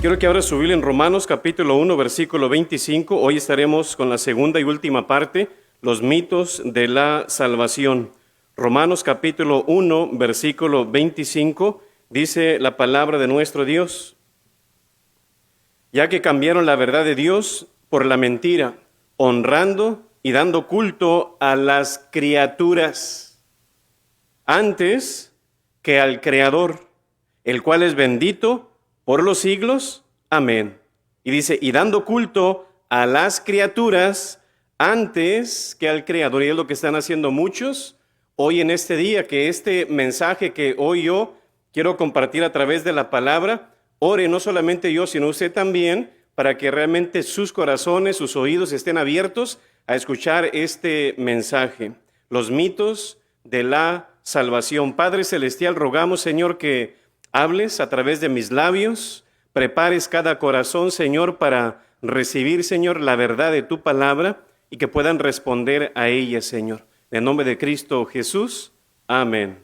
Quiero que abra su Biblia en Romanos capítulo 1, versículo 25. Hoy estaremos con la segunda y última parte, los mitos de la salvación. Romanos capítulo 1, versículo 25, dice la palabra de nuestro Dios: ya que cambiaron la verdad de Dios por la mentira, honrando y dando culto a las criaturas antes que al Creador, el cual es bendito por los siglos. Amén. Y dice, y dando culto a las criaturas antes que al Creador. Y es lo que están haciendo muchos hoy en este día, que este mensaje que hoy yo quiero compartir a través de la palabra, ore no solamente yo, sino usted también, para que realmente sus corazones, sus oídos estén abiertos a escuchar este mensaje. Los mitos de la salvación. Padre Celestial, rogamos, Señor, que hables a través de mis labios, prepares cada corazón, Señor, para recibir, Señor, la verdad de tu palabra y que puedan responder a ella, Señor. En el nombre de Cristo Jesús, amén.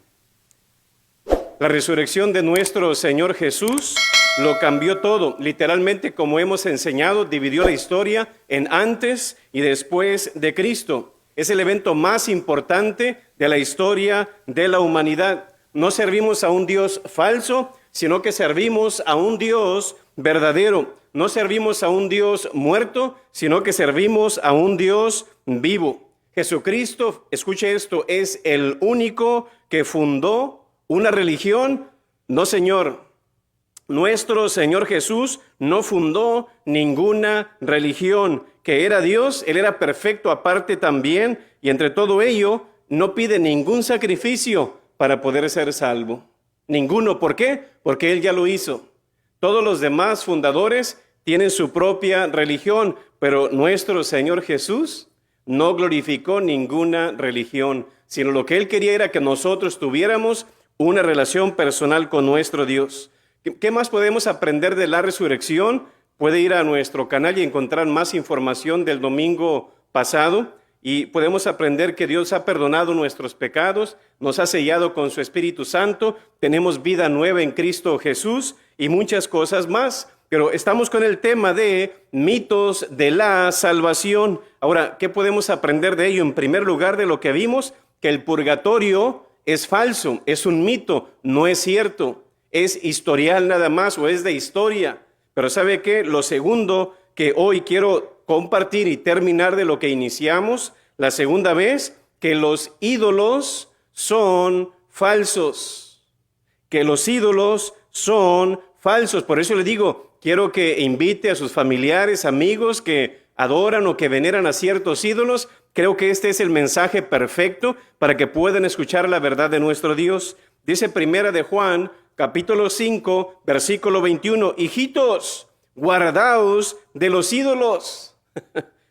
La resurrección de nuestro Señor Jesús lo cambió todo. Literalmente, como hemos enseñado, dividió la historia en antes y después de Cristo. Es el evento más importante de la historia de la humanidad. No servimos a un Dios falso, sino que servimos a un Dios verdadero. No servimos a un Dios muerto, sino que servimos a un Dios vivo. Jesucristo, escuche esto, es el único que fundó una religión. No, Señor. Nuestro Señor Jesús no fundó ninguna religión. Que era Dios, Él era perfecto aparte también, y entre todo ello no pide ningún sacrificio para poder ser salvo. Ninguno. ¿Por qué? Porque Él ya lo hizo. Todos los demás fundadores tienen su propia religión, pero nuestro Señor Jesús no glorificó ninguna religión, sino lo que Él quería era que nosotros tuviéramos una relación personal con nuestro Dios. ¿Qué más podemos aprender de la resurrección? Puede ir a nuestro canal y encontrar más información del domingo pasado. Y podemos aprender que Dios ha perdonado nuestros pecados, nos ha sellado con su Espíritu Santo, tenemos vida nueva en Cristo Jesús y muchas cosas más. Pero estamos con el tema de mitos de la salvación. Ahora, ¿qué podemos aprender de ello? En primer lugar, de lo que vimos, que el purgatorio es falso, es un mito, no es cierto, es historial nada más o es de historia. Pero ¿sabe qué? Lo segundo que hoy quiero compartir y terminar de lo que iniciamos la segunda vez, que los ídolos son falsos. Que los ídolos son falsos. Por eso le digo, quiero que invite a sus familiares, amigos que adoran o que veneran a ciertos ídolos. Creo que este es el mensaje perfecto para que puedan escuchar la verdad de nuestro Dios. Dice Primera de Juan, capítulo 5, versículo 21, hijitos, guardaos de los ídolos.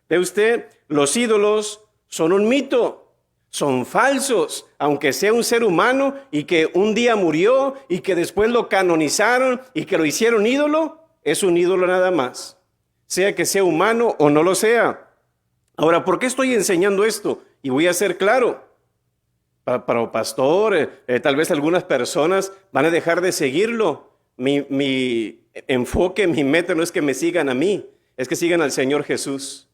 ¿Ve usted? Los ídolos son un mito, son falsos, aunque sea un ser humano y que un día murió y que después lo canonizaron y que lo hicieron ídolo, es un ídolo nada más, sea que sea humano o no lo sea. Ahora, ¿por qué estoy enseñando esto? Y voy a ser claro. Para pastor, tal vez algunas personas van a dejar de seguirlo. Mi enfoque, mi meta no es que me sigan a mí, es que sigan al Señor Jesús.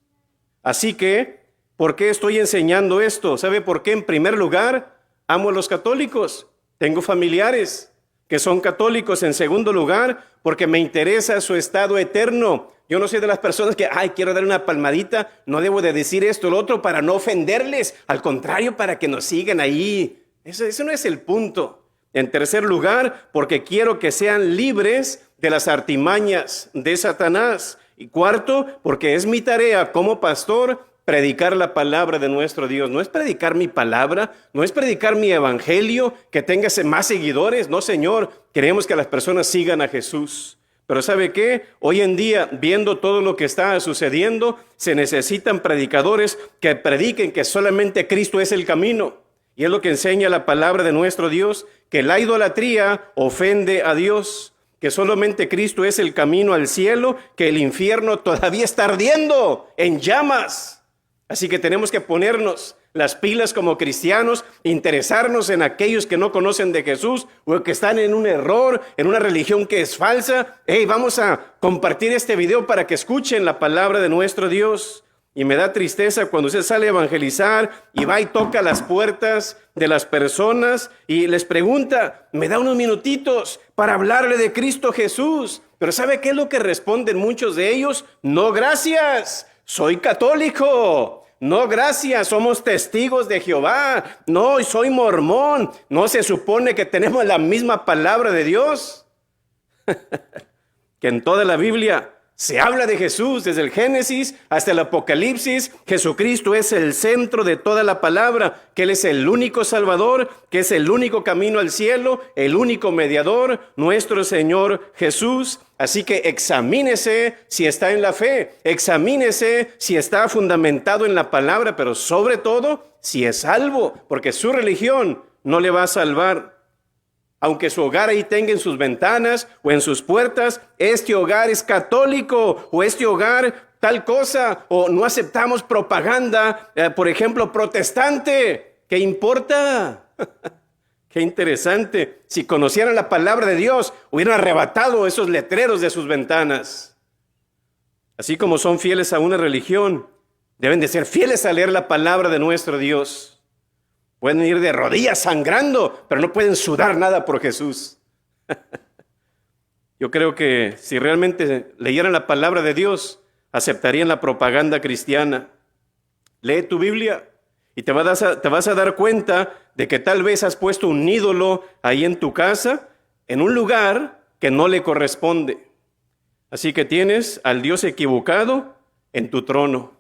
Así que, ¿por qué estoy enseñando esto? ¿Sabe por qué? En primer lugar, amo a los católicos. Tengo familiares que son católicos. En segundo lugar, porque me interesa su estado eterno. Yo no soy de las personas que, quiero dar una palmadita, no debo de decir esto o lo otro para no ofenderles. Al contrario, para que nos sigan ahí. Eso no es el punto. En tercer lugar, porque quiero que sean libres de las artimañas de Satanás. Y cuarto, porque es mi tarea como pastor predicar la palabra de nuestro Dios. No es predicar mi palabra, no es predicar mi evangelio, que tenga más seguidores. No, Señor, queremos que las personas sigan a Jesús. Pero ¿sabe qué? Hoy en día, viendo todo lo que está sucediendo, se necesitan predicadores que prediquen que solamente Cristo es el camino. Y es lo que enseña la palabra de nuestro Dios, que la idolatría ofende a Dios, que solamente Cristo es el camino al cielo, que el infierno todavía está ardiendo en llamas. Así que tenemos que ponernos las pilas como cristianos, interesarnos en aquellos que no conocen de Jesús o que están en un error, en una religión que es falsa. Hey, vamos a compartir este video para que escuchen la palabra de nuestro Dios. Y me da tristeza cuando usted sale a evangelizar y va y toca las puertas de las personas y les pregunta, me da unos minutitos para hablarle de Cristo Jesús. Pero ¿sabe qué es lo que responden muchos de ellos? No, gracias, soy católico. No, gracias, somos testigos de Jehová. No, soy mormón. ¿No se supone que tenemos la misma palabra de Dios? Que en toda la Biblia se habla de Jesús, desde el Génesis hasta el Apocalipsis. Jesucristo es el centro de toda la palabra, que Él es el único Salvador, que es el único camino al cielo, el único mediador, nuestro Señor Jesús. Así que examínese si está en la fe, examínese si está fundamentado en la palabra, pero sobre todo si es salvo, porque su religión no le va a salvar. Aunque su hogar ahí tenga en sus ventanas o en sus puertas, este hogar es católico o este hogar tal cosa, o no aceptamos propaganda, por ejemplo, protestante. ¿Qué importa? Qué interesante. Si conocieran la palabra de Dios, hubieran arrebatado esos letreros de sus ventanas. Así como son fieles a una religión, deben de ser fieles a leer la palabra de nuestro Dios. Pueden ir de rodillas sangrando, pero no pueden sudar nada por Jesús. Yo creo que si realmente leyeran la palabra de Dios, aceptarían la propaganda cristiana. Lee tu Biblia y te vas a dar cuenta de que tal vez has puesto un ídolo ahí en tu casa, en un lugar que no le corresponde. Así que tienes al Dios equivocado en tu trono.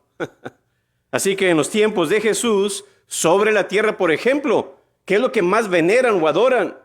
Así que en los tiempos de Jesús, sobre la tierra, por ejemplo, ¿qué es lo que más veneran o adoran?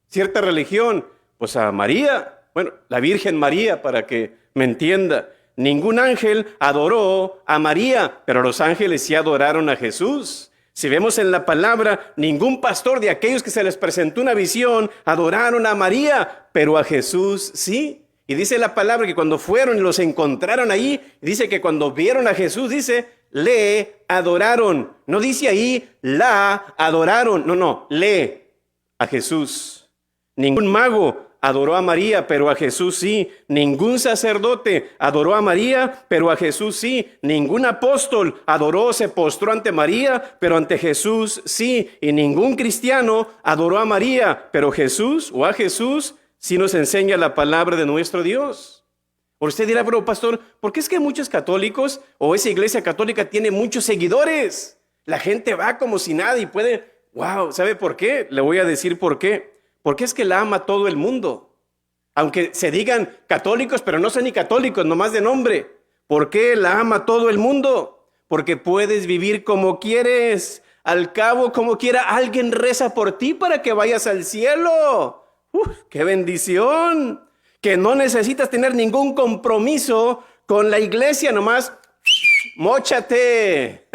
Cierta religión, pues a María, bueno, la Virgen María, para que me entienda. Ningún ángel adoró a María, pero los ángeles sí adoraron a Jesús. Si vemos en la palabra, ningún pastor de aquellos que se les presentó una visión adoraron a María, pero a Jesús sí. Y dice la palabra que cuando fueron y los encontraron ahí, dice que cuando vieron a Jesús, dice, le adoraron. No dice ahí, la adoraron. No, le a Jesús. Ningún mago adoró a María, pero a Jesús sí. Ningún sacerdote adoró a María, pero a Jesús sí. Ningún apóstol adoró, se postró ante María, pero ante Jesús sí. Y ningún cristiano adoró a María, pero Jesús o a Jesús sí nos enseña la palabra de nuestro Dios. O usted dirá, pero pastor, ¿por qué es que muchos católicos o esa iglesia católica tiene muchos seguidores? La gente va como si nada y puede, wow, ¿sabe por qué? Le voy a decir por qué. Porque es que la ama todo el mundo. Aunque se digan católicos, pero no son ni católicos, nomás de nombre. ¿Por qué la ama todo el mundo? Porque puedes vivir como quieres. Al cabo, como quiera, alguien reza por ti para que vayas al cielo. ¡Qué bendición! Que no necesitas tener ningún compromiso con la iglesia, nomás móchate.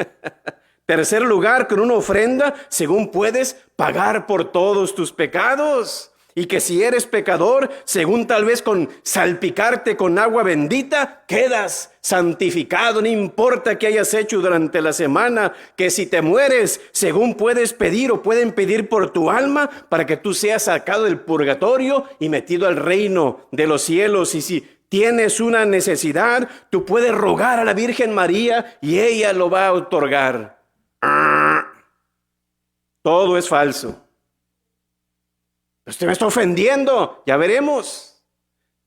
Tercer lugar, con una ofrenda, según puedes pagar por todos tus pecados. Y que si eres pecador, según tal vez con salpicarte con agua bendita, quedas santificado, no importa qué hayas hecho durante la semana. Que si te mueres, según puedes pedir o pueden pedir por tu alma, para que tú seas sacado del purgatorio y metido al reino de los cielos. Y si tienes una necesidad, tú puedes rogar a la Virgen María y ella lo va a otorgar. Todo es falso. Usted me está ofendiendo, ya veremos.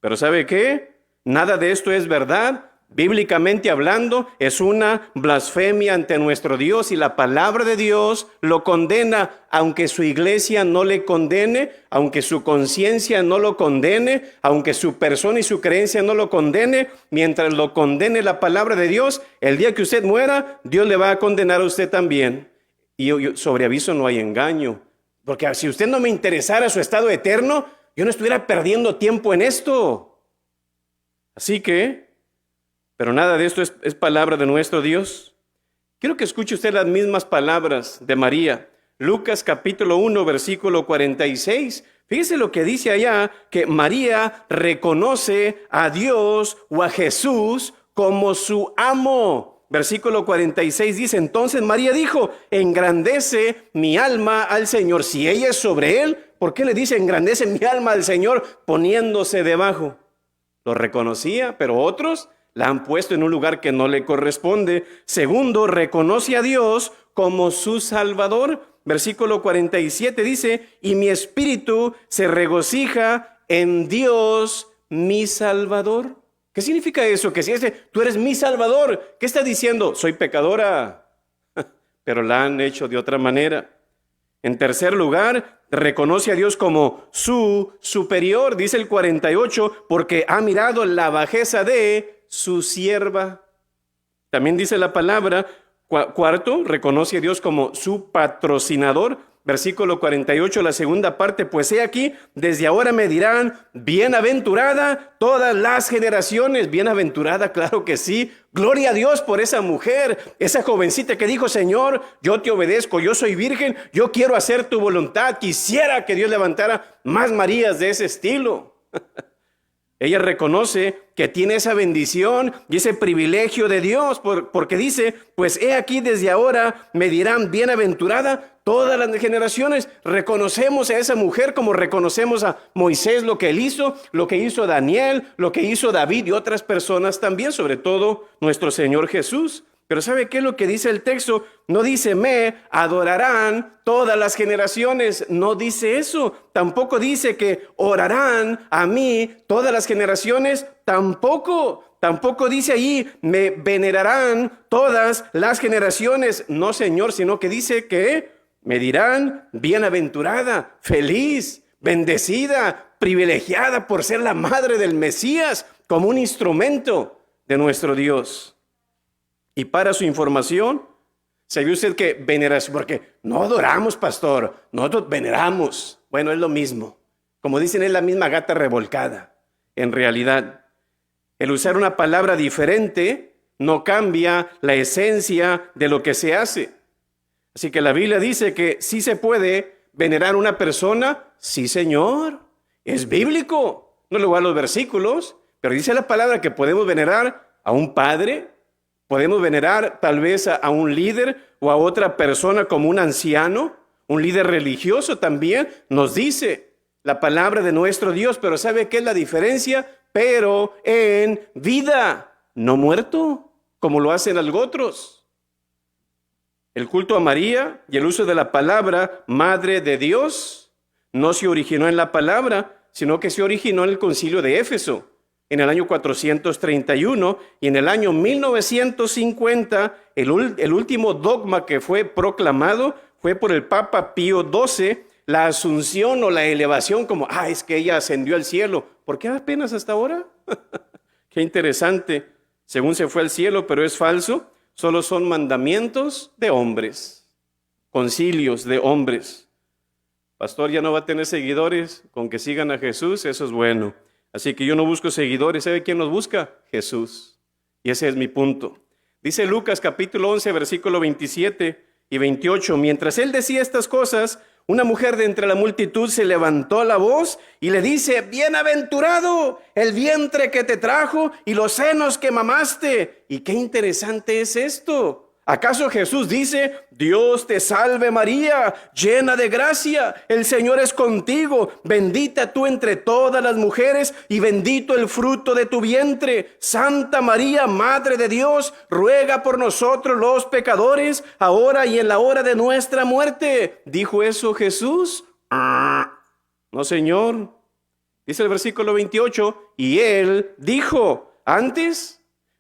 Pero ¿sabe qué? Nada de esto es verdad. Bíblicamente hablando, es una blasfemia ante nuestro Dios y la palabra de Dios lo condena, aunque su iglesia no le condene, aunque su conciencia no lo condene, aunque su persona y su creencia no lo condene. Mientras lo condene la palabra de Dios, el día que usted muera, Dios le va a condenar a usted también. Y sobre aviso no hay engaño. Porque si usted no me interesara su estado eterno, yo no estuviera perdiendo tiempo en esto. Así que, pero nada de esto es palabra de nuestro Dios. Quiero que escuche usted las mismas palabras de María. Lucas capítulo 1, versículo 46. Fíjese lo que dice allá, que María reconoce a Dios o a Jesús como su amo. versículo 46 dice, entonces María dijo, engrandece mi alma al Señor. Si ella es sobre él, ¿por qué le dice engrandece mi alma al Señor poniéndose debajo? Lo reconocía, pero otros la han puesto en un lugar que no le corresponde. Segundo, reconoce a Dios como su Salvador. Versículo 47 dice, y mi espíritu se regocija en Dios mi Salvador. ¿Qué significa eso? Que si tú eres mi Salvador, ¿qué está diciendo? Soy pecadora, pero la han hecho de otra manera. En tercer lugar, reconoce a Dios como su superior, dice el 48, porque ha mirado la bajeza de su sierva. También dice la palabra, cuarto, reconoce a Dios como su patrocinador. Versículo 48, la segunda parte, pues he aquí, desde ahora me dirán, bienaventurada todas las generaciones. Bienaventurada, claro que sí. Gloria a Dios por esa mujer, esa jovencita que dijo, Señor, yo te obedezco, yo soy virgen, yo quiero hacer tu voluntad. Quisiera que Dios levantara más Marías de ese estilo. Ella reconoce que tiene esa bendición y ese privilegio de Dios, porque dice, pues he aquí desde ahora me dirán bienaventurada todas las generaciones. Reconocemos a esa mujer como reconocemos a Moisés, lo que él hizo, lo que hizo Daniel, lo que hizo David y otras personas también, sobre todo nuestro Señor Jesús. Pero ¿sabe qué es lo que dice el texto? No dice, me adorarán todas las generaciones. No dice eso. Tampoco dice que orarán a mí todas las generaciones. Tampoco dice ahí, me venerarán todas las generaciones. No, Señor, sino que dice que me dirán bienaventurada, feliz, bendecida, privilegiada por ser la madre del Mesías, como un instrumento de nuestro Dios. Y para su información, ¿sabía usted que veneración? Porque no adoramos, pastor, nosotros veneramos. Bueno, es lo mismo. Como dicen, es la misma gata revolcada. En realidad, el usar una palabra diferente no cambia la esencia de lo que se hace. Así que la Biblia dice que sí se puede venerar a una persona. Sí, Señor, es bíblico. No le voy a los versículos, pero dice la palabra que podemos venerar a un padre. Podemos venerar tal vez a un líder o a otra persona como un anciano, un líder religioso también. Nos dice la palabra de nuestro Dios, pero ¿sabe qué es la diferencia? Pero en vida, no muerto, como lo hacen algunos otros. El culto a María y el uso de la palabra Madre de Dios no se originó en la palabra, sino que se originó en el Concilio de Éfeso. En el año 431 y en el año 1950, el último dogma que fue proclamado fue por el Papa Pío XII, la asunción o la elevación como, es que ella ascendió al cielo. ¿Por qué apenas hasta ahora? Qué interesante. Según se fue al cielo, pero es falso. Solo son mandamientos de hombres, concilios de hombres. Pastor, ya no va a tener seguidores, con que sigan a Jesús, eso es bueno. Así que yo no busco seguidores. ¿Sabe quién los busca? Jesús. Y ese es mi punto. Dice Lucas capítulo 11, versículo 27 y 28. Mientras él decía estas cosas, una mujer de entre la multitud se levantó la voz y le dice, bienaventurado el vientre que te trajo y los senos que mamaste. Y qué interesante es esto. ¿Acaso Jesús dice, Dios te salve María, llena de gracia, el Señor es contigo, bendita tú entre todas las mujeres y bendito el fruto de tu vientre? Santa María, Madre de Dios, ruega por nosotros los pecadores, ahora y en la hora de nuestra muerte. ¿Dijo eso Jesús? No, Señor. Dice el versículo 28, y él dijo, antes,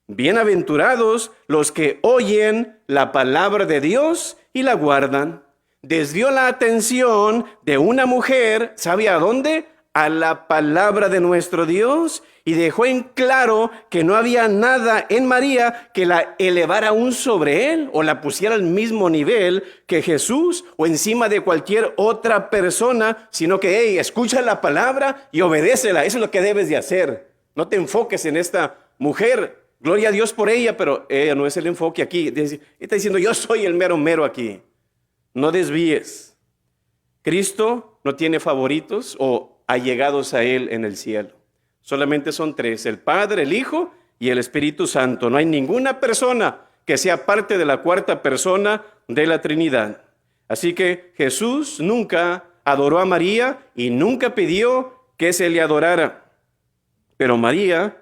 bienaventurados los que oyen la palabra de Dios y la guardan. Desvió la atención de una mujer, ¿sabe a dónde? A la palabra de nuestro Dios, y dejó en claro que no había nada en María que la elevara aún sobre él o la pusiera al mismo nivel que Jesús o encima de cualquier otra persona, sino que, escucha la palabra y obedécela. Eso es lo que debes de hacer. No te enfoques en esta mujer. Gloria a Dios por ella, pero ella no es el enfoque aquí. Está diciendo, yo soy el mero mero aquí. No desvíes. Cristo no tiene favoritos o allegados a Él en el cielo. Solamente son tres, el Padre, el Hijo y el Espíritu Santo. No hay ninguna persona que sea parte de la cuarta persona de la Trinidad. Así que Jesús nunca adoró a María y nunca pidió que se le adorara. Pero María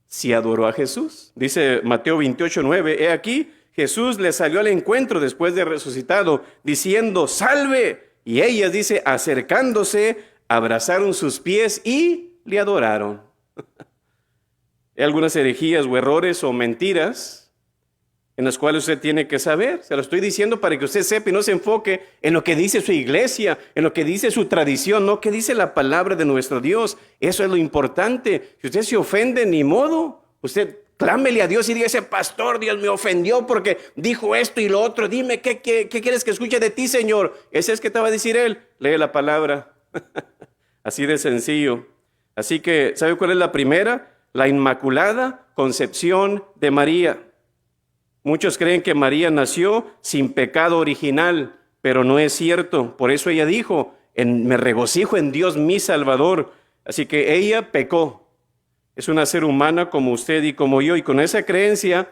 sí adoró a Jesús. Dice Mateo 28:9, he aquí, Jesús le salió al encuentro después de resucitado, diciendo, salve. Y ellas, dice, acercándose, abrazaron sus pies y le adoraron. Hay algunas herejías o errores o mentiras en las cuales usted tiene que saber. Se lo estoy diciendo para que usted sepa y no se enfoque en lo que dice su iglesia, en lo que dice su tradición, no, que dice la palabra de nuestro Dios. Eso es lo importante. Si usted se ofende, ni modo. Usted clámele a Dios y diga, pastor, Dios me ofendió porque dijo esto y lo otro. Dime, ¿qué quieres que escuche de ti, Señor? Ese es que te va a decir Él. Lee la palabra. Así de sencillo. Así que, ¿sabe cuál es la primera? La Inmaculada Concepción de María. Muchos creen que María nació sin pecado original, pero no es cierto. Por eso ella dijo, me regocijo en Dios mi Salvador. Así que ella pecó. Es una ser humana como usted y como yo. Y con esa creencia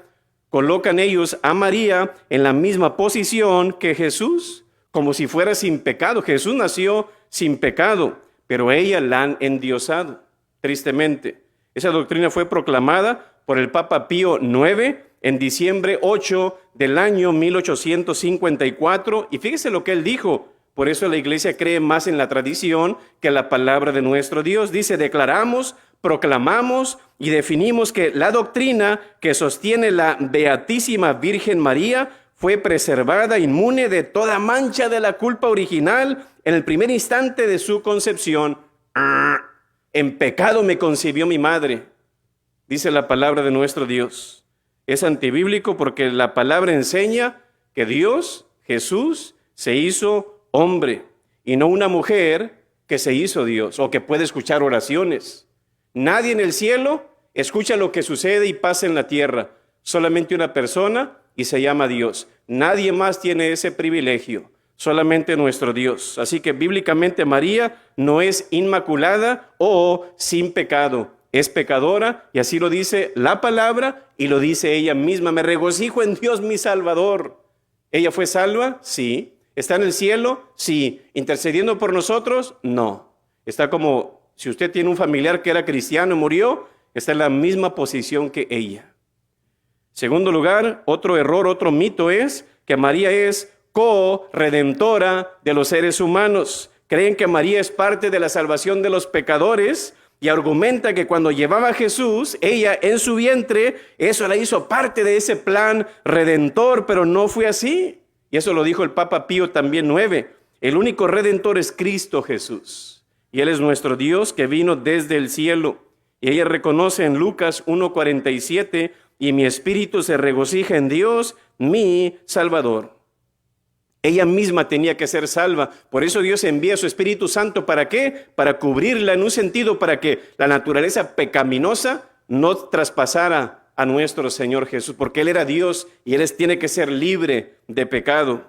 colocan ellos a María en la misma posición que Jesús, como si fuera sin pecado. Jesús nació sin pecado, pero ella la han endiosado, tristemente. Esa doctrina fue proclamada por el Papa Pío IX en diciembre 8 del año 1854. Y fíjese lo que él dijo. Por eso la iglesia cree más en la tradición que en la palabra de nuestro Dios. Dice, declaramos, proclamamos y definimos que la doctrina que sostiene la Beatísima Virgen María fue preservada inmune de toda mancha de la culpa original en el primer instante de su concepción. En pecado me concibió mi madre, dice la palabra de nuestro Dios. Es antibíblico porque la palabra enseña que Dios, Jesús, se hizo hombre y no una mujer que se hizo Dios o que puede escuchar oraciones. Nadie en el cielo escucha lo que sucede y pasa en la tierra. Solamente una persona y se llama Dios. Nadie más tiene ese privilegio. Solamente nuestro Dios. Así que bíblicamente María no es inmaculada o sin pecado. Es pecadora y así lo dice la palabra y lo dice ella misma. Me regocijo en Dios mi Salvador. ¿Ella fue salva? Sí. ¿Está en el cielo? Sí. ¿Intercediendo por nosotros? No. Está como si usted tiene un familiar que era cristiano y murió, está en la misma posición que ella. Segundo lugar, otro error, otro mito es que María es co-redentora de los seres humanos. Creen que María es parte de la salvación de los pecadores y argumenta que cuando llevaba a Jesús, ella en su vientre, eso la hizo parte de ese plan redentor, pero no fue así. Y eso lo dijo el Papa Pío también IX. El único redentor es Cristo Jesús. Y Él es nuestro Dios que vino desde el cielo. Y ella reconoce en Lucas 1:47, y mi espíritu se regocija en Dios, mi Salvador. Ella misma tenía que ser salva. Por eso Dios envía a su Espíritu Santo. ¿Para qué? Para cubrirla en un sentido, para que la naturaleza pecaminosa no traspasara a nuestro Señor Jesús. Porque Él era Dios y Él tiene que ser libre de pecado.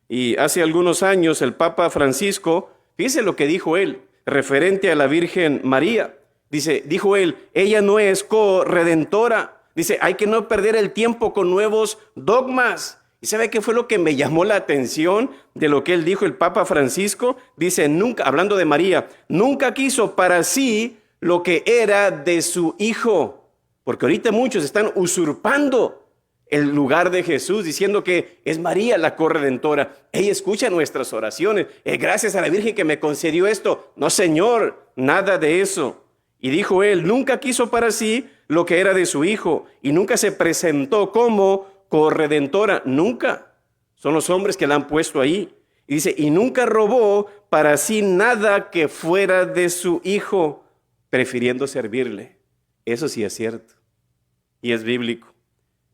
Y hace algunos años el Papa Francisco, fíjese lo que dijo él, referente a la Virgen María. Dijo él, ella no es co-redentora. Dice, hay que no perder el tiempo con nuevos dogmas. ¿Y sabe qué fue lo que me llamó la atención de lo que él dijo el Papa Francisco? Dice, nunca, hablando de María, nunca quiso para sí lo que era de su hijo. Porque ahorita muchos están usurpando el lugar de Jesús, diciendo que es María la corredentora. Ella escucha nuestras oraciones. Gracias a la Virgen que me concedió esto. No, Señor, nada de eso. Y dijo él, nunca quiso para sí lo que era de su hijo y nunca se presentó como corredentora, nunca. Son los hombres que la han puesto ahí. Y dice, y nunca robó para sí nada que fuera de su hijo, prefiriendo servirle. Eso sí es cierto y es bíblico.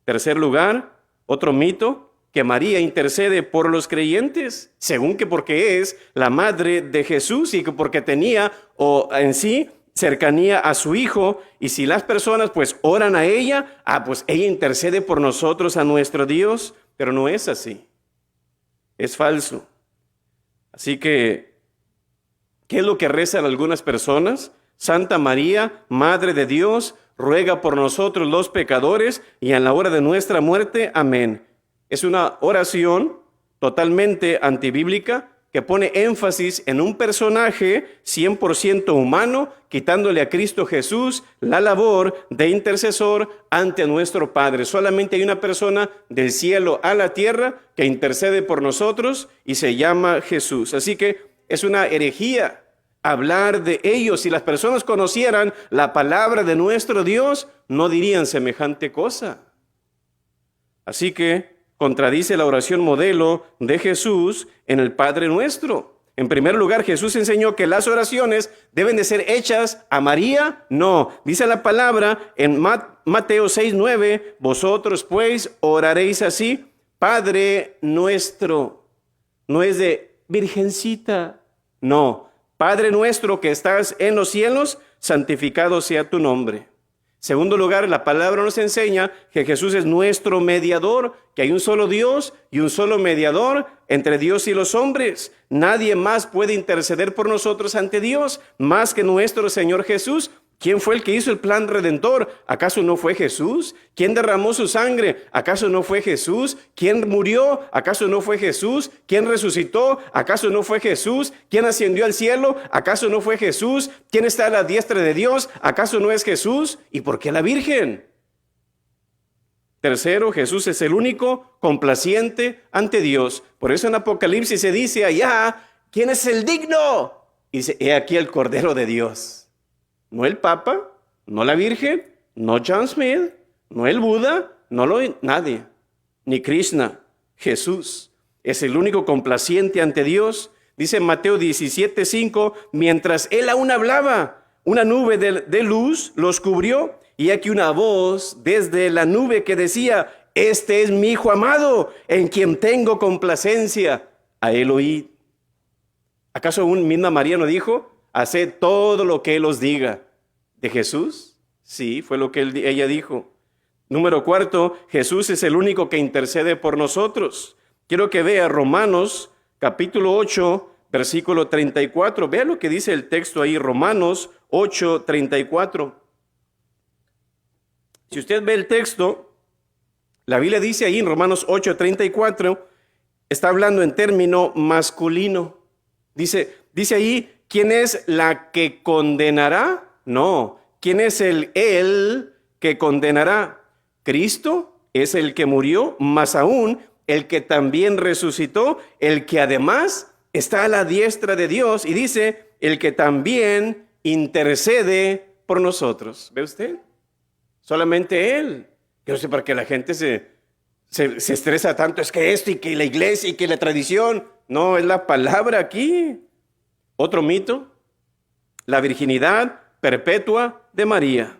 Tercer lugar, otro mito, que María intercede por los creyentes, según que porque es la madre de Jesús y que porque tenía en sí cercanía a su hijo, y si las personas pues oran a ella, pues ella intercede por nosotros a nuestro Dios, pero no es así, es falso. Así que, ¿qué es lo que rezan algunas personas? Santa María, Madre de Dios, ruega por nosotros los pecadores y en la hora de nuestra muerte. Amén. Es una oración totalmente antibíblica que pone énfasis en un personaje 100% humano, quitándole a Cristo Jesús la labor de intercesor ante nuestro Padre. Solamente hay una persona del cielo a la tierra que intercede por nosotros y se llama Jesús. Así que es una herejía hablar de ellos. Si las personas conocieran la palabra de nuestro Dios, no dirían semejante cosa. Así que contradice la oración modelo de Jesús en el Padre Nuestro. En primer lugar, Jesús enseñó que las oraciones deben de ser hechas a María. No, dice la palabra en Mateo 6:9, vosotros pues oraréis así, Padre Nuestro. No es de virgencita, no. Padre Nuestro que estás en los cielos, santificado sea tu nombre. Segundo lugar, la palabra nos enseña que Jesús es nuestro mediador, que hay un solo Dios y un solo mediador entre Dios y los hombres. Nadie más puede interceder por nosotros ante Dios más que nuestro Señor Jesús. ¿Quién fue el que hizo el plan redentor? ¿Acaso no fue Jesús? ¿Quién derramó su sangre? ¿Acaso no fue Jesús? ¿Quién murió? ¿Acaso no fue Jesús? ¿Quién resucitó? ¿Acaso no fue Jesús? ¿Quién ascendió al cielo? ¿Acaso no fue Jesús? ¿Quién está a la diestra de Dios? ¿Acaso no es Jesús? ¿Y por qué la Virgen? Tercero, Jesús es el único complaciente ante Dios. Por eso en Apocalipsis se dice allá, ¿quién es el digno? Y dice, he aquí el Cordero de Dios. No el Papa, no la Virgen, no John Smith, no el Buda, nadie, ni Krishna. Jesús es el único complaciente ante Dios. Dice Mateo 17:5, mientras él aún hablaba, una nube de luz los cubrió, y aquí una voz desde la nube que decía, este es mi Hijo amado, en quien tengo complacencia, a él oíd. ¿Acaso aún misma María no dijo? Haced todo lo que Él os diga. ¿De Jesús? Sí, fue lo que ella dijo. Número cuarto, Jesús es el único que intercede por nosotros. Quiero que vea Romanos capítulo 8, versículo 34. Vea lo que dice el texto ahí, Romanos 8, 34. Si usted ve el texto, la Biblia dice ahí en Romanos 8, 34, está hablando en término masculino. Dice ahí, ¿quién es la que condenará? No. ¿Quién es el él que condenará? Cristo es el que murió, más aún el que también resucitó, el que además está a la diestra de Dios y dice, el que también intercede por nosotros. ¿Ve usted? Solamente Él. Yo no sé por qué la gente se estresa tanto, es que esto y que la iglesia y que la tradición. No, es la palabra aquí. Otro mito, la virginidad perpetua de María.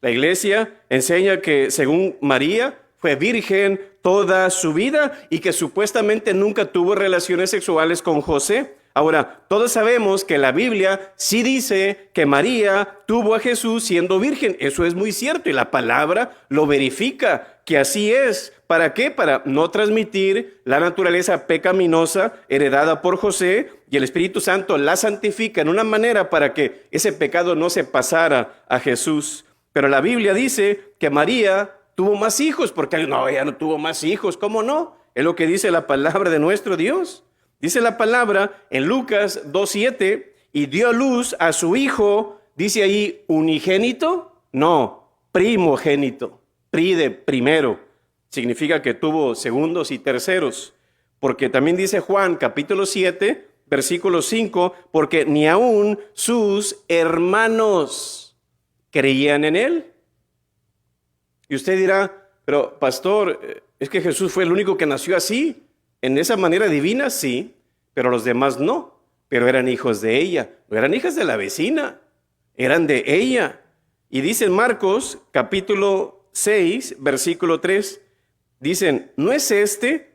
La iglesia enseña que según María fue virgen toda su vida y que supuestamente nunca tuvo relaciones sexuales con José. Ahora, todos sabemos que la Biblia sí dice que María tuvo a Jesús siendo virgen. Eso es muy cierto y la palabra lo verifica, que así es. ¿Para qué? Para no transmitir la naturaleza pecaminosa heredada por José, y el Espíritu Santo la santifica en una manera para que ese pecado no se pasara a Jesús. Pero la Biblia dice que María tuvo más hijos, porque no, ella no tuvo más hijos. ¿Cómo no? Es lo que dice la palabra de nuestro Dios. Dice la palabra en Lucas 2:7, y dio a luz a su hijo, dice ahí, unigénito, no, primogénito, primero. Significa que tuvo segundos y terceros, porque también dice Juan capítulo 7, versículo 5, porque ni aun sus hermanos creían en él. Y usted dirá, pero pastor, es que Jesús fue el único que nació así, en esa manera divina, sí, pero los demás no, pero eran hijos de ella, no eran hijas de la vecina, eran de ella. Y dice en Marcos capítulo 6, versículo 3, dicen, ¿no es este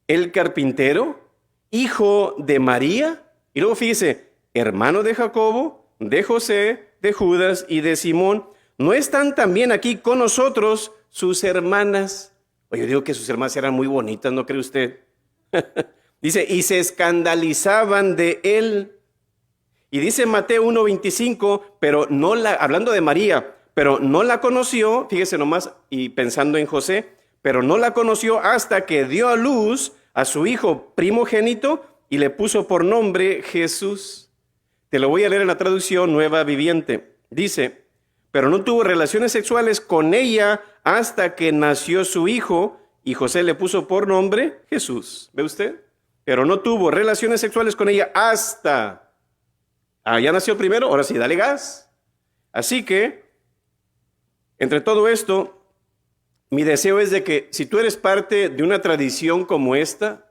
el carpintero, hijo de María? Y luego fíjese, hermano de Jacobo, de José, de Judas y de Simón. ¿No están también aquí con nosotros sus hermanas? Oye, yo digo que sus hermanas eran muy bonitas, ¿no cree usted? Dice, y se escandalizaban de él. Y dice Mateo 1:25, pero no hablando de María, pero no la conoció, fíjese nomás, y pensando en José, pero no la conoció hasta que dio a luz a su hijo primogénito y le puso por nombre Jesús. Te lo voy a leer en la traducción Nueva Viviente. Dice, pero no tuvo relaciones sexuales con ella hasta que nació su hijo y José le puso por nombre Jesús. ¿Ve usted? Pero no tuvo relaciones sexuales con ella hasta... ya nació primero, ahora sí, dale gas. Así que, entre todo esto, mi deseo es de que si tú eres parte de una tradición como esta,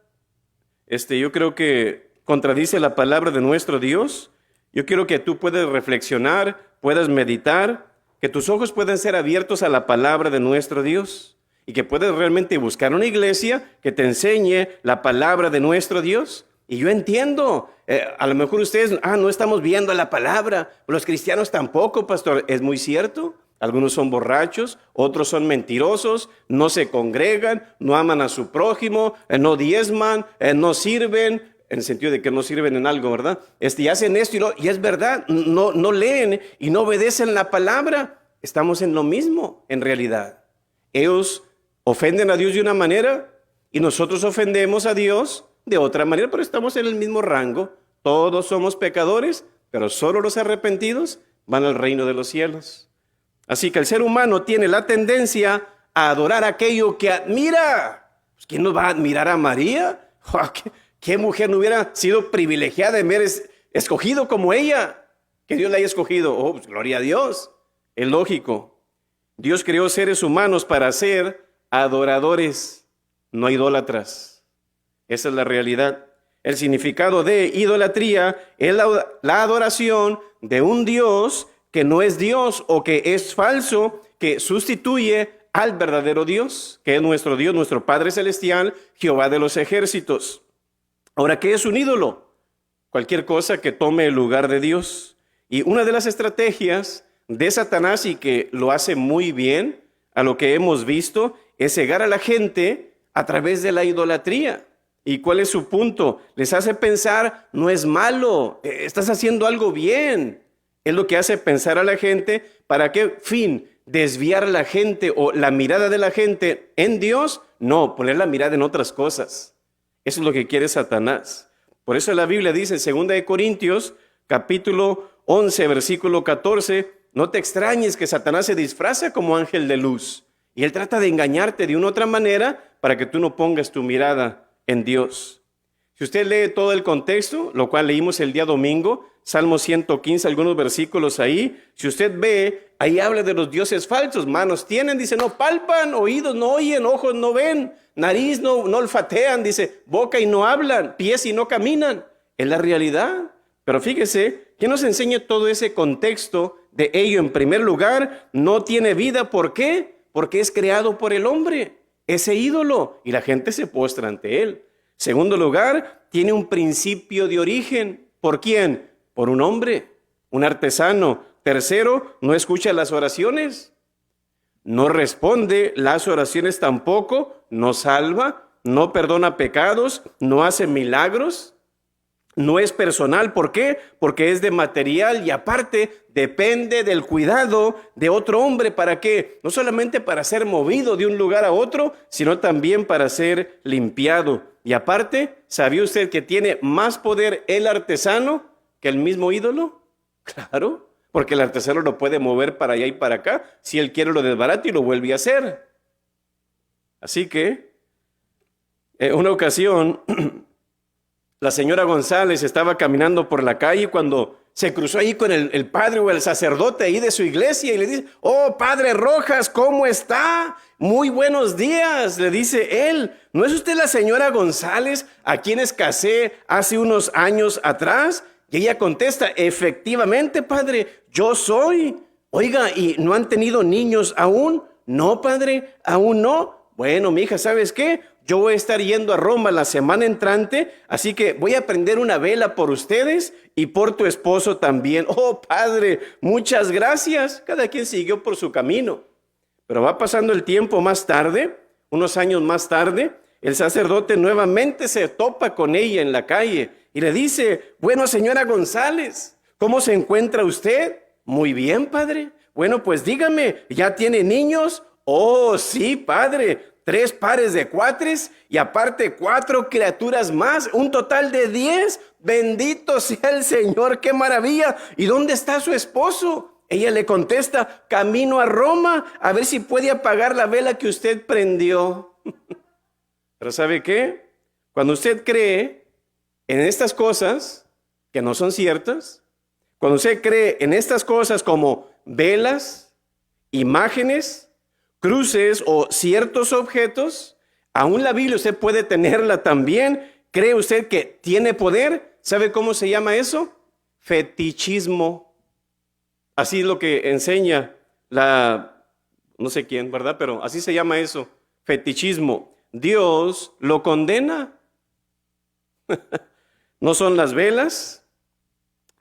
yo creo que contradice la palabra de nuestro Dios. Yo quiero que tú puedas reflexionar, puedas meditar, que tus ojos puedan ser abiertos a la palabra de nuestro Dios y que puedas realmente buscar una iglesia que te enseñe la palabra de nuestro Dios. Y yo entiendo, a lo mejor ustedes, no estamos viendo la palabra, los cristianos tampoco, pastor, es muy cierto. Algunos son borrachos, otros son mentirosos, no se congregan, no aman a su prójimo, no diezman, no sirven, en el sentido de que no sirven en algo, ¿verdad? Y hacen esto y es verdad, no leen y no obedecen la palabra. Estamos en lo mismo, en realidad. Ellos ofenden a Dios de una manera y nosotros ofendemos a Dios de otra manera, pero estamos en el mismo rango. Todos somos pecadores, pero solo los arrepentidos van al reino de los cielos. Así que el ser humano tiene la tendencia a adorar aquello que admira. Pues, ¿quién nos va a admirar a María? ¿Qué mujer no hubiera sido privilegiada en haber escogido como ella? Que Dios la haya escogido. Pues, gloria a Dios. Es lógico. Dios creó seres humanos para ser adoradores, no idólatras. Esa es la realidad. El significado de idolatría es la adoración de un Dios que no es Dios o que es falso, que sustituye al verdadero Dios, que es nuestro Dios, nuestro Padre Celestial, Jehová de los ejércitos. Ahora, ¿qué es un ídolo? Cualquier cosa que tome el lugar de Dios. Y una de las estrategias de Satanás, y que lo hace muy bien, a lo que hemos visto, es cegar a la gente a través de la idolatría. ¿Y cuál es su punto? Les hace pensar, no es malo, estás haciendo algo bien. Es lo que hace pensar a la gente. ¿Para qué fin? ¿Desviar a la gente o la mirada de la gente en Dios? No, poner la mirada en otras cosas. Eso es lo que quiere Satanás. Por eso la Biblia dice en 2 Corintios, capítulo 11, versículo 14, no te extrañes que Satanás se disfraza como ángel de luz. Y él trata de engañarte de una u otra manera para que tú no pongas tu mirada en Dios. Si usted lee todo el contexto, lo cual leímos el día domingo, Salmo 115, algunos versículos ahí, si usted ve, ahí habla de los dioses falsos. Manos tienen, dice, no palpan, oídos no oyen, ojos no ven, nariz no olfatean, dice, boca y no hablan, pies y no caminan. Es la realidad. Pero fíjese, ¿qué nos enseña todo ese contexto de ello? En primer lugar, no tiene vida. ¿Por qué? Porque es creado por el hombre, ese ídolo, y la gente se postra ante él. Segundo lugar, tiene un principio de origen. ¿Por quién? Por un hombre, un artesano. Tercero, no escucha las oraciones, no responde las oraciones tampoco, no salva, no perdona pecados, no hace milagros, no es personal. ¿Por qué? Porque es de material y aparte depende del cuidado de otro hombre. ¿Para qué? No solamente para ser movido de un lugar a otro, sino también para ser limpiado. Y aparte, ¿sabía usted que tiene más poder el artesano que el mismo ídolo? Claro, porque el artesano lo puede mover para allá y para acá. Si él quiere lo desbarata y lo vuelve a hacer. Así que, en una ocasión, la señora González estaba caminando por la calle cuando se cruzó ahí con el padre o el sacerdote ahí de su iglesia y le dice, oh, padre Rojas, ¿cómo está? Muy buenos días, le dice él. ¿No es usted la señora González a quienes casé hace unos años atrás? Y ella contesta, efectivamente, padre, yo soy. Oiga, ¿y no han tenido niños aún? No, padre, aún no. Bueno, mija, ¿sabes qué? Yo voy a estar yendo a Roma la semana entrante, así que voy a prender una vela por ustedes y por tu esposo también. Oh, padre, muchas gracias. Cada quien siguió por su camino. Pero va pasando el tiempo más tarde, unos años más tarde, el sacerdote nuevamente se topa con ella en la calle y le dice, bueno, señora González, ¿cómo se encuentra usted? Muy bien, padre. Bueno, pues dígame, ¿ya tiene niños? Oh, sí, padre. 3 pares de cuatres y aparte 4 criaturas más, un total de 10. Bendito sea el Señor, qué maravilla. ¿Y dónde está su esposo? Ella le contesta, camino a Roma a ver si puede apagar la vela que usted prendió. Pero ¿sabe qué? Cuando usted cree en estas cosas que no son ciertas, cuando usted cree en estas cosas como velas, imágenes, cruces o ciertos objetos, aún la Biblia usted puede tenerla también. ¿Cree usted que tiene poder? ¿Sabe cómo se llama eso? Fetichismo. Así es lo que enseña no sé quién, ¿verdad? Pero así se llama eso, fetichismo. Dios lo condena. No son las velas,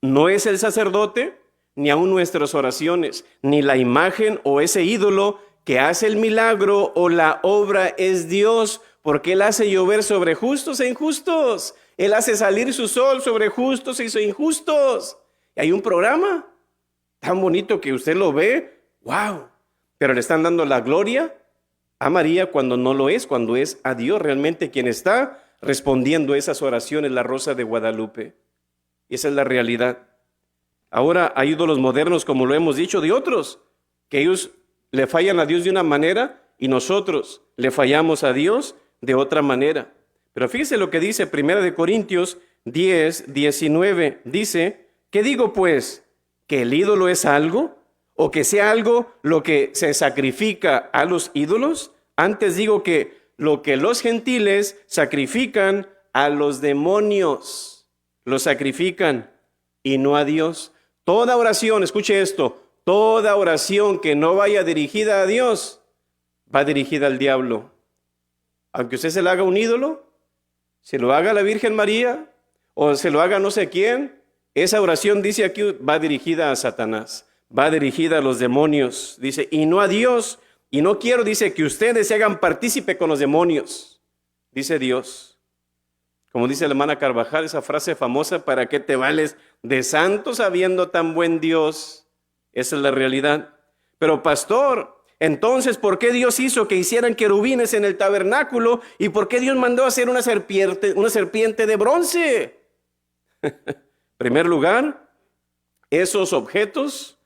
no es el sacerdote, ni aún nuestras oraciones, ni la imagen o ese ídolo que hace el milagro o la obra es Dios, porque Él hace llover sobre justos e injustos. Él hace salir su sol sobre justos e injustos. Y hay un programa tan bonito que usted lo ve, wow, pero le están dando la gloria a María cuando no lo es, cuando es a Dios realmente quien está respondiendo esas oraciones, la Rosa de Guadalupe. Y esa es la realidad. Ahora hay ídolos modernos, como lo hemos dicho, de otros, que ellos le fallan a Dios de una manera y nosotros le fallamos a Dios de otra manera. Pero fíjese lo que dice 1 Corintios 10, 19. Dice, ¿qué digo pues? ¿Que el ídolo es algo? ¿O que sea algo lo que se sacrifica a los ídolos? Antes digo que lo que los gentiles sacrifican a los demonios, lo sacrifican y no a Dios. Toda oración, escuche esto, toda oración que no vaya dirigida a Dios, va dirigida al diablo. Aunque usted se le haga un ídolo, se lo haga a la Virgen María, o se lo haga no sé quién, esa oración, dice aquí, va dirigida a Satanás, va dirigida a los demonios, dice, y no a Dios. Y no quiero, dice, que ustedes se hagan partícipe con los demonios, dice Dios. Como dice la hermana Carvajal, esa frase famosa, ¿para qué te vales de santo sabiendo tan buen Dios? Esa es la realidad. Pero pastor, entonces, ¿por qué Dios hizo que hicieran querubines en el tabernáculo? ¿Y por qué Dios mandó hacer una serpiente de bronce? En primer lugar, esos objetos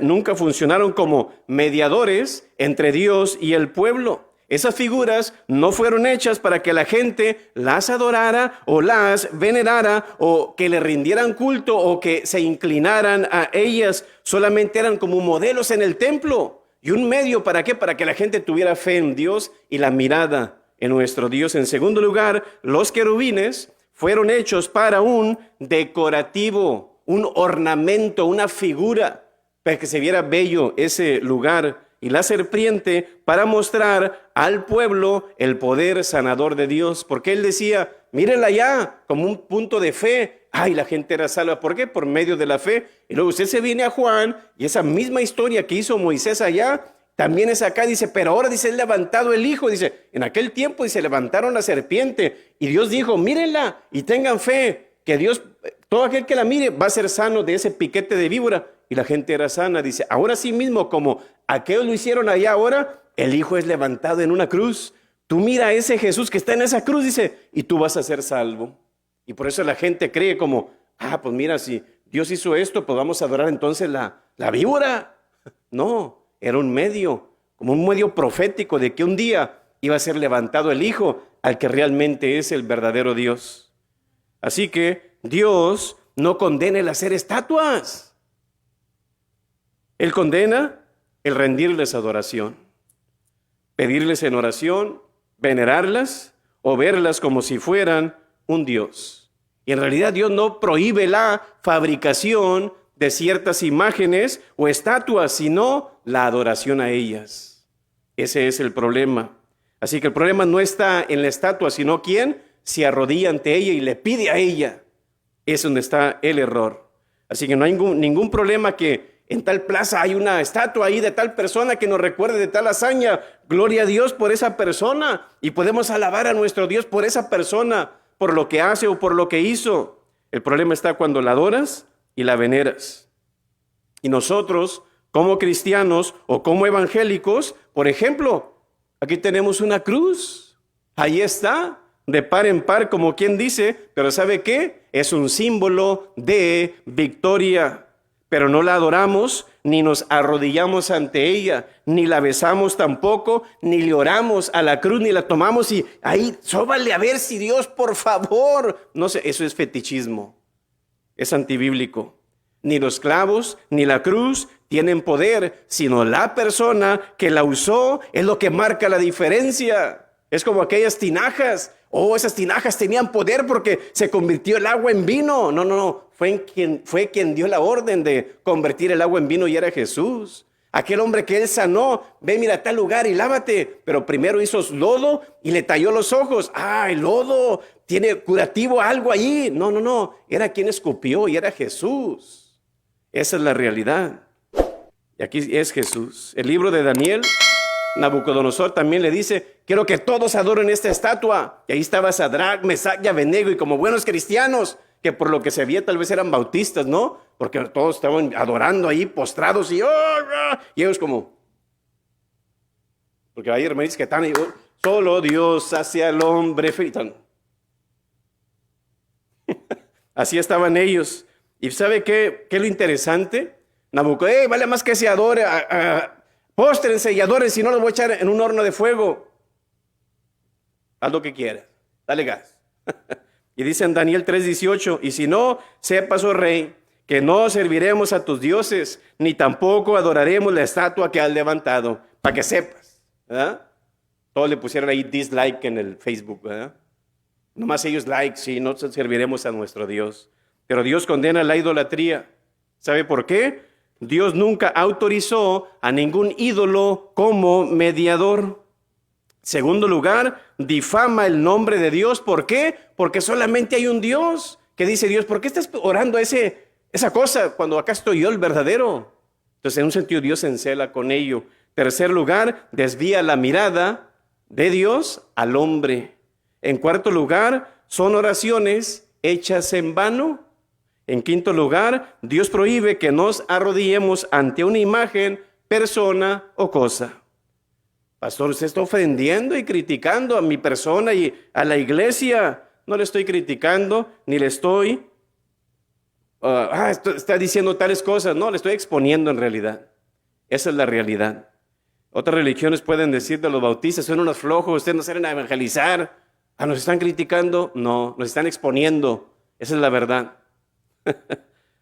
nunca funcionaron como mediadores entre Dios y el pueblo. Esas figuras no fueron hechas para que la gente las adorara o las venerara o que le rindieran culto o que se inclinaran a ellas. Solamente eran como modelos en el templo. ¿Y un medio para qué? Para que la gente tuviera fe en Dios y la mirada en nuestro Dios. En segundo lugar, los querubines fueron hechos para un decorativo, un ornamento, una figura, para que se viera bello ese lugar. Y la serpiente para mostrar al pueblo el poder sanador de Dios. Porque él decía, mírenla ya, como un punto de fe. Ay, la gente era salva. ¿Por qué? Por medio de la fe. Y luego usted se viene a Juan y esa misma historia que hizo Moisés allá, también es acá. Dice, pero ahora dice, es levantado el Hijo. Dice, en aquel tiempo dice, levantaron la serpiente. Y Dios dijo, mírenla y tengan fe. Que Dios, todo aquel que la mire va a ser sano de ese piquete de víbora. Y la gente era sana. Dice, ahora sí mismo como aquellos lo hicieron allá, ahora el Hijo es levantado en una cruz. Tú mira a ese Jesús que está en esa cruz, dice, y tú vas a ser salvo. Y por eso la gente cree como, pues mira, si Dios hizo esto, pues vamos a adorar entonces la víbora. No, era un medio, como un medio profético de que un día iba a ser levantado el Hijo, al que realmente es el verdadero Dios. Así que Dios no condena el hacer estatuas. Él condena el rendirles adoración, pedirles en oración, venerarlas o verlas como si fueran un Dios. Y en realidad Dios no prohíbe la fabricación de ciertas imágenes o estatuas, sino la adoración a ellas. Ese es el problema. Así que el problema no está en la estatua, sino quién se arrodilla ante ella y le pide a ella. Es donde está el error. Así que no hay ningún problema que en tal plaza hay una estatua ahí de tal persona que nos recuerde de tal hazaña. Gloria a Dios por esa persona. Y podemos alabar a nuestro Dios por esa persona, por lo que hace o por lo que hizo. El problema está cuando la adoras y la veneras. Y nosotros, como cristianos o como evangélicos, por ejemplo, aquí tenemos una cruz. Ahí está, de par en par, como quien dice, pero ¿sabe qué? Es un símbolo de victoria. Pero no la adoramos, ni nos arrodillamos ante ella, ni la besamos tampoco, ni le oramos a la cruz, ni la tomamos y ahí, sóbale a ver si Dios, por favor. No sé, eso es fetichismo, es antibíblico. Ni los clavos, ni la cruz tienen poder, sino la persona que la usó es lo que marca la diferencia. Es como aquellas tinajas. Oh, esas tinajas tenían poder porque se convirtió el agua en vino. No. Fue quien dio la orden de convertir el agua en vino y era Jesús. Aquel hombre que él sanó, ve, mira, tal lugar y lávate. Pero primero hizo lodo y le talló los ojos. Ah, el lodo tiene curativo algo allí. No. Era quien escupió y era Jesús. Esa es la realidad. Y aquí es Jesús. El libro de Daniel, Nabucodonosor también le dice, quiero que todos adoren esta estatua. Y ahí estaba Sadrach, Mesach y Abednego, y como buenos cristianos, que por lo que se veía tal vez eran bautistas, ¿no? Porque todos estaban adorando ahí, postrados, y ellos como, porque hay hermanos que están ahí, solo Dios hace al hombre feliz. Así estaban ellos. ¿Y sabe qué es lo interesante? Nabucodonosor, vale más que se adore, póstrense y adoren, si no los voy a echar en un horno de fuego. Haz lo que quieras, dale gas. Y dice en Daniel 3:18, y si no, sepas, oh rey, que no serviremos a tus dioses, ni tampoco adoraremos la estatua que has levantado, para que sepas, ¿verdad? Todos le pusieron ahí dislike en el Facebook, ¿verdad? Nomás ellos like, sí, no serviremos a nuestro Dios. Pero Dios condena la idolatría. ¿Sabe por qué? Dios nunca autorizó a ningún ídolo como mediador. Segundo lugar, difama el nombre de Dios. ¿Por qué? Porque solamente hay un Dios. Que dice Dios, ¿por qué estás orando esa cosa cuando acá estoy yo, el verdadero? Entonces, en un sentido, Dios se encela con ello. Tercer lugar, desvía la mirada de Dios al hombre. En cuarto lugar, son oraciones hechas en vano. En quinto lugar, Dios prohíbe que nos arrodillemos ante una imagen, persona o cosa. Pastor, usted está ofendiendo y criticando a mi persona y a la iglesia. No le estoy criticando, ni le estoy está diciendo tales cosas. No, le estoy exponiendo en realidad. Esa es la realidad. Otras religiones pueden decir de los bautistas, son unos flojos, ustedes no saben evangelizar. ¿Nos están criticando? No, nos están exponiendo. Esa es la verdad.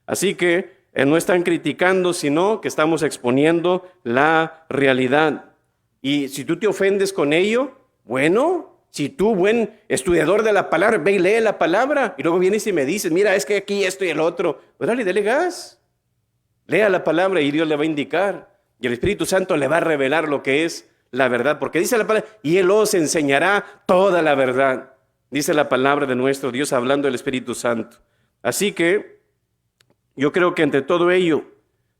Así que no están criticando, sino que estamos exponiendo la realidad. Y si tú te ofendes con ello, bueno, si tú, buen estudiador de la palabra, ve y lee la palabra, y luego vienes y me dices, mira, es que aquí esto y el otro, pues dale gas. Lea la palabra y Dios le va a indicar. Y el Espíritu Santo le va a revelar lo que es la verdad, porque dice la palabra, y Él os enseñará toda la verdad. Dice la palabra de nuestro Dios hablando del Espíritu Santo. Así que yo creo que entre todo ello,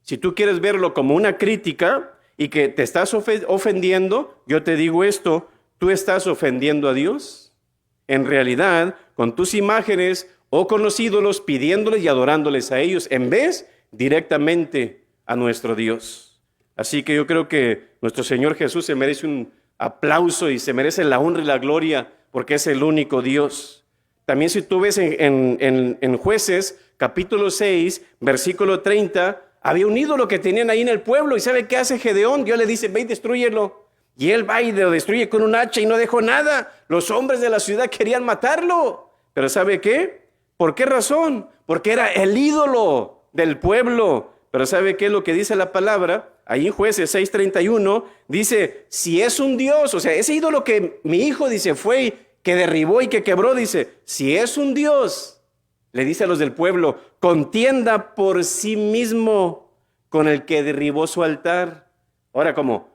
si tú quieres verlo como una crítica y que te estás ofendiendo, yo te digo esto, ¿tú estás ofendiendo a Dios? En realidad, con tus imágenes o con los ídolos, pidiéndoles y adorándoles a ellos, en vez directamente a nuestro Dios. Así que yo creo que nuestro Señor Jesús se merece un aplauso y se merece la honra y la gloria porque es el único Dios. También si tú ves en Jueces, capítulo 6, versículo 30, había un ídolo que tenían ahí en el pueblo. ¿Y sabe qué hace Gedeón? Dios le dice, ve y destrúyelo. Y él va y lo destruye con un hacha y no dejó nada. Los hombres de la ciudad querían matarlo. Pero ¿sabe qué? ¿Por qué razón? Porque era el ídolo del pueblo. Pero ¿sabe qué es lo que dice la palabra? Ahí en Jueces 6:31 dice, si es un Dios, o sea, ese ídolo que mi hijo dice fue que derribó y que quebró, dice, si es un Dios, le dice a los del pueblo, contienda por sí mismo con el que derribó su altar. Ahora, como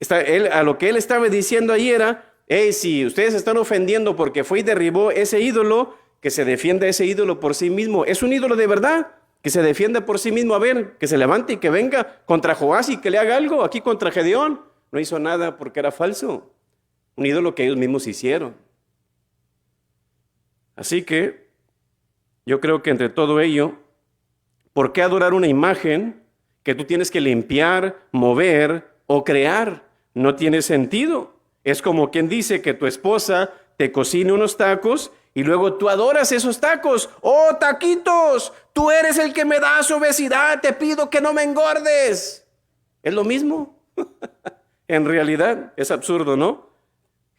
a lo que él estaba diciendo ahí era, si ustedes están ofendiendo porque fue y derribó ese ídolo, que se defienda ese ídolo por sí mismo. Es un ídolo de verdad, que se defienda por sí mismo. A ver, que se levante y que venga contra Joás y que le haga algo. Aquí contra Gedeón no hizo nada porque era falso. Un ídolo que ellos mismos hicieron. Así que yo creo que entre todo ello, ¿por qué adorar una imagen que tú tienes que limpiar, mover o crear. No tiene sentido. Es como quien dice que tu esposa te cocine unos tacos y luego tú adoras esos tacos. ¡Oh, taquitos! Tú eres el que me das obesidad, te pido que no me engordes. Es lo mismo. En realidad es absurdo, ¿no?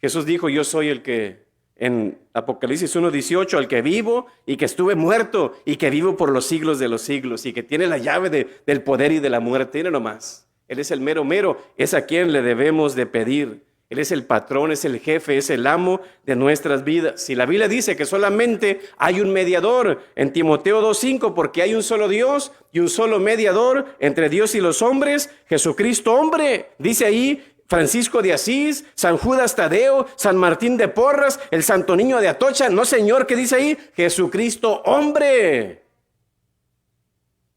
Jesús dijo, yo soy el que, en Apocalipsis 1:18, al que vivo y que estuve muerto y que vivo por los siglos de los siglos y que tiene la llave del poder y de la muerte. Tiene nomás. Él es el mero mero, es a quien le debemos de pedir. Él es el patrón, es el jefe, es el amo de nuestras vidas. Si la Biblia dice que solamente hay un mediador en Timoteo 2:5, porque hay un solo Dios y un solo mediador entre Dios y los hombres, Jesucristo hombre. Dice ahí Francisco de Asís, San Judas Tadeo, San Martín de Porras, el Santo Niño de Atocha. No, señor, ¿qué dice ahí? Jesucristo hombre.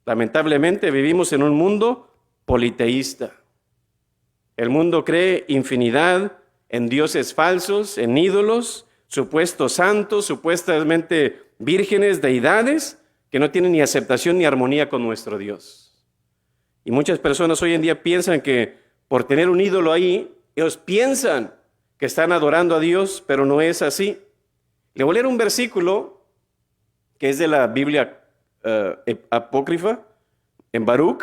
Lamentablemente vivimos en un mundo politeísta. El mundo cree infinidad en dioses falsos, en ídolos, supuestos santos, supuestamente vírgenes, deidades, que no tienen ni aceptación ni armonía con nuestro Dios. Y muchas personas hoy en día piensan que por tener un ídolo ahí, ellos piensan que están adorando a Dios, pero no es así. Le voy a leer un versículo que es de la Biblia apócrifa, en Baruch.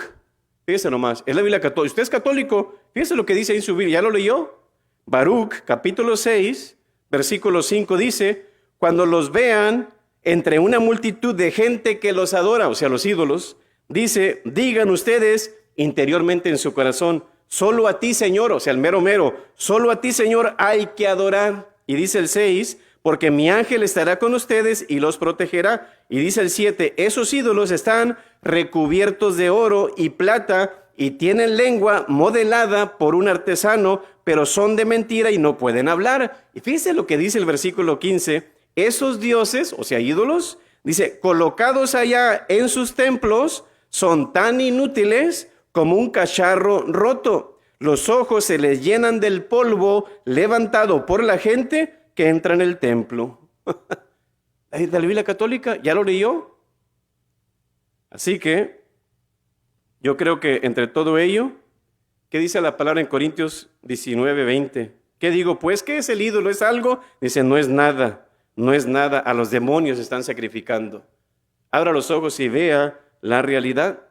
Fíjese nomás, es la Biblia católica. Usted es católico, fíjese lo que dice ahí en su Biblia, ¿ya lo leyó? Baruch, capítulo 6, versículo 5 dice, cuando los vean entre una multitud de gente que los adora, o sea, los ídolos, dice, digan ustedes interiormente en su corazón, solo a ti, Señor, o sea, el mero mero, solo a ti, Señor, hay que adorar. Y dice el 6, porque mi ángel estará con ustedes y los protegerá. Y dice el 7, esos ídolos están recubiertos de oro y plata y tienen lengua modelada por un artesano, pero son de mentira y no pueden hablar. Y fíjense lo que dice el versículo 15, esos dioses, o sea, ídolos, dice, colocados allá en sus templos, son tan inútiles como un cacharro roto. Los ojos se les llenan del polvo levantado por la gente que entra en el templo. De la Biblia católica, ¿ya lo leyó? Así que yo creo que entre todo ello, ¿qué dice la palabra en Corintios 19:20? ¿Qué digo? Pues, ¿qué es el ídolo? ¿Es algo? Dice, no es nada, no es nada. A los demonios están sacrificando. Abra los ojos y vea la realidad.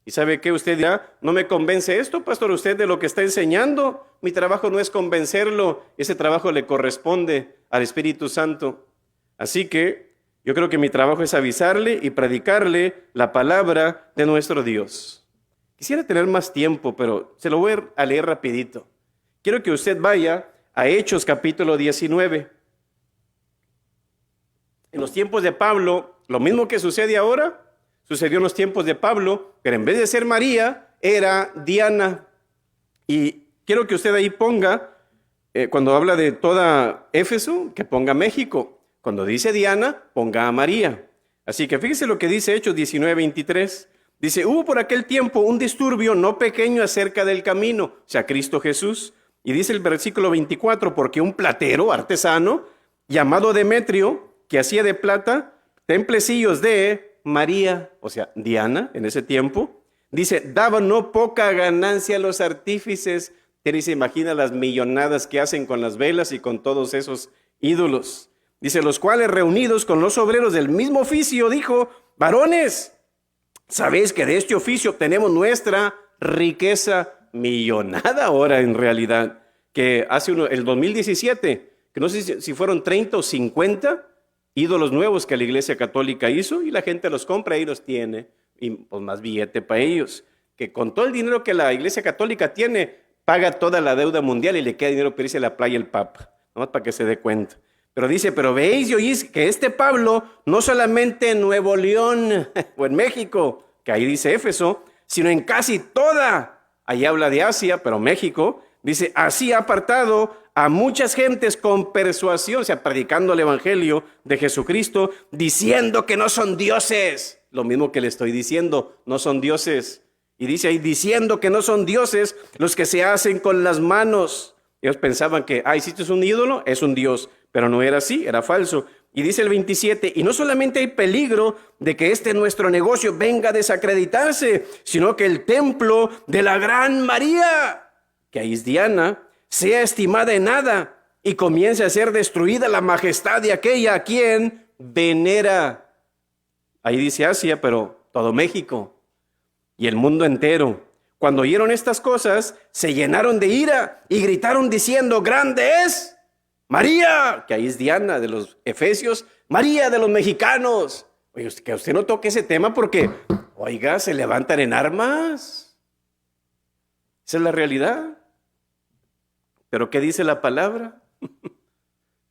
¿Y sabe qué? Usted dirá, no me convence esto, pastor, usted de lo que está enseñando. Mi trabajo no es convencerlo, ese trabajo le corresponde al Espíritu Santo. Así que yo creo que mi trabajo es avisarle y predicarle la palabra de nuestro Dios. Quisiera tener más tiempo, pero se lo voy a leer rapidito. Quiero que usted vaya a Hechos capítulo 19. En los tiempos de Pablo, lo mismo que sucede ahora, sucedió en los tiempos de Pablo, pero en vez de ser María, era Diana. Y quiero que usted ahí ponga, cuando habla de toda Éfeso, que ponga México. Cuando dice Diana, ponga a María. Así que fíjese lo que dice Hechos 19:23. Dice, hubo por aquel tiempo un disturbio no pequeño acerca del camino, o sea, Cristo Jesús. Y dice el versículo 24, porque un platero, artesano, llamado Demetrio, que hacía de plata templecillos de María, o sea, Diana, en ese tiempo, dice, daba no poca ganancia a los artífices. Usted se imagina las millonadas que hacen con las velas y con todos esos ídolos. Dice, los cuales reunidos con los obreros del mismo oficio, dijo, varones, sabéis que de este oficio obtenemos nuestra riqueza millonada ahora en realidad, que hace el 2017, que no sé si fueron 30 o 50 ídolos nuevos que la Iglesia Católica hizo y la gente los compra y los tiene, y pues más billete para ellos, que con todo el dinero que la Iglesia Católica tiene, paga toda la deuda mundial y le queda dinero para irse a la playa el Papa, nomás para que se dé cuenta. Pero dice, pero veis y oís que este Pablo, no solamente en Nuevo León o en México, que ahí dice Éfeso, sino en casi toda, ahí habla de Asia, pero México, dice, así ha apartado a muchas gentes con persuasión, o sea, predicando el evangelio de Jesucristo, diciendo que no son dioses. Lo mismo que le estoy diciendo, no son dioses. Y dice ahí, diciendo que no son dioses los que se hacen con las manos. Ellos pensaban que, hiciste un ídolo, es un dios. Pero no era así, era falso. Y dice el 27, y no solamente hay peligro de que nuestro negocio venga a desacreditarse, sino que el templo de la gran María, que ahí es Diana, sea estimada en nada y comience a ser destruida la majestad de aquella a quien venera. Ahí dice Asia, pero todo México y el mundo entero. Cuando oyeron estas cosas, se llenaron de ira y gritaron diciendo, grande es María, que ahí es Diana de los Efesios, María de los mexicanos. Oye, que usted no toque ese tema porque, oiga, se levantan en armas. Esa es la realidad. ¿Pero qué dice la palabra?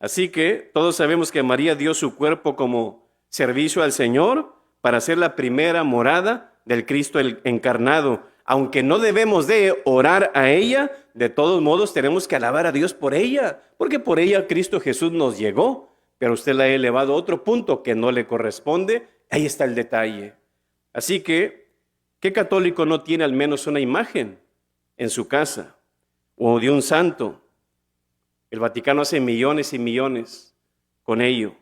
Así que todos sabemos que María dio su cuerpo como servicio al Señor para ser la primera morada del Cristo encarnado. Aunque no debemos de orar a ella, de todos modos tenemos que alabar a Dios por ella, porque por ella Cristo Jesús nos llegó, pero usted la ha elevado a otro punto que no le corresponde. Ahí está el detalle. Así que, ¿qué católico no tiene al menos una imagen en su casa o de un santo? El Vaticano hace millones y millones con ello.